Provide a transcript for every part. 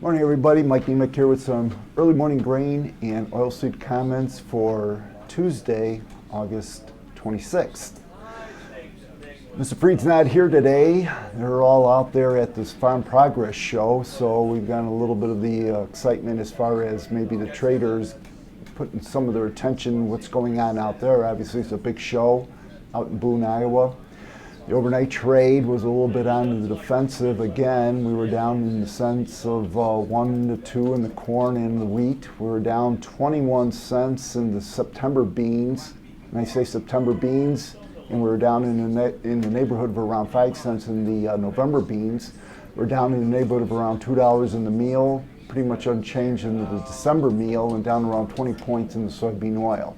Morning everybody, Mike Niemiec here with some early morning grain and oilseed comments for Tuesday, August 26th. Mr. Freed's not here today. They're all out there at this Farm Progress show, so we've gotten a little bit of the excitement as far as maybe the traders putting some of their attention what's going on out there. Obviously it's a big show out in Boone, Iowa. The overnight trade was a little bit on the defensive. Again, we were down in the sense of 1 to 2 in the corn and the wheat. We were down 21 cents in the September beans. And I say September beans, and we were down in the neighborhood of around 5 cents in the November beans. We're down in the neighborhood of around $2 in the meal, pretty much unchanged in the December meal, and down around 20 points in the soybean oil.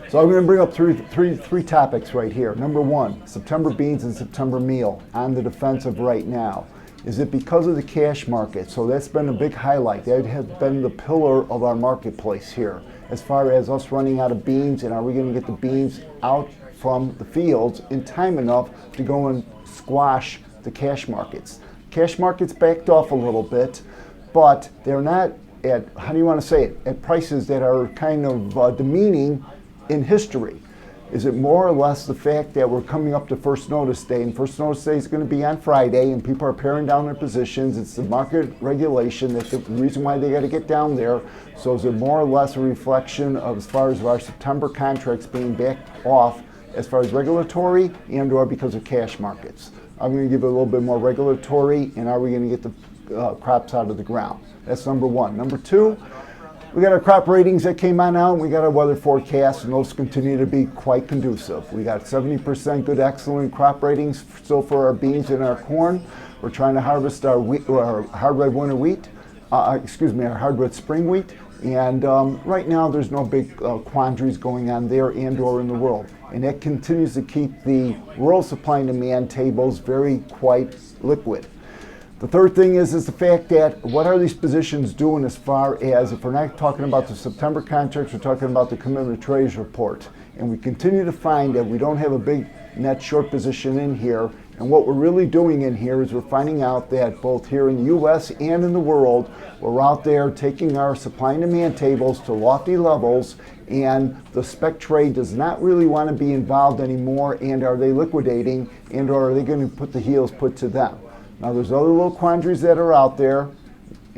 So I'm going to bring up three topics right here. Number one, September beans and September meal on the defensive right now. Is it because of the cash market? So that's been a big highlight. That has been the pillar of our marketplace here as far as us running out of beans, and are we going to get the beans out from the fields in time enough to go and squash the cash markets. Cash markets backed off a little bit, but they're not at, how do you want to say it, at prices that are kind of demeaning in history. Is it more or less the fact that we're coming up to first notice day, and first notice day is going to be on Friday, and people are paring down their positions? It's the market regulation. That's the reason why they got to get down there. So is it more or less a reflection of, as far as our September contracts being backed off as far as regulatory, and or because of cash markets? I'm going to give it a little bit more regulatory, and are we going to get the crops out of the ground? That's number one. Number two, we got our crop ratings that came on out, and we got our weather forecasts, and those continue to be quite conducive. We got 70% good, excellent crop ratings still for our beans and our corn. We're trying to harvest our wheat, or our hard red winter wheat, our hard red spring wheat, and right now there's no big quandaries going on there and or in the world. And that continues to keep the world supply and demand tables very quite liquid. The third thing is the fact that what are these positions doing as far as, if we're not talking about the September contracts, we're talking about the commitment to trades report. And we continue to find that we don't have a big net short position in here. And what we're really doing in here is we're finding out that both here in the U.S. and in the world, we're out there taking our supply and demand tables to lofty levels, and the spec trade does not really want to be involved anymore. And are they liquidating, and or are they going to put the heels put to them? Now there's other little quandaries that are out there,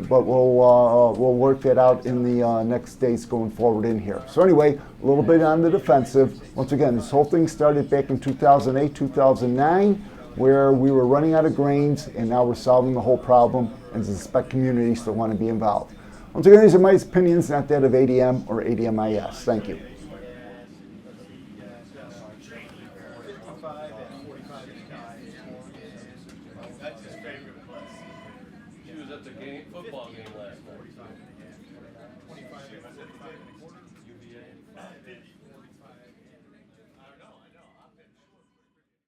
but we'll work that out in the next days going forward in here. So anyway, a little bit on the defensive. Once again, this whole thing started back in 2008, 2009, where we were running out of grains, and now we're solving the whole problem, and the spec community still want to be involved. Once again, these are my opinions, not that of ADM or ADMIS. Thank you. That's his favorite place. She was at the football game last night.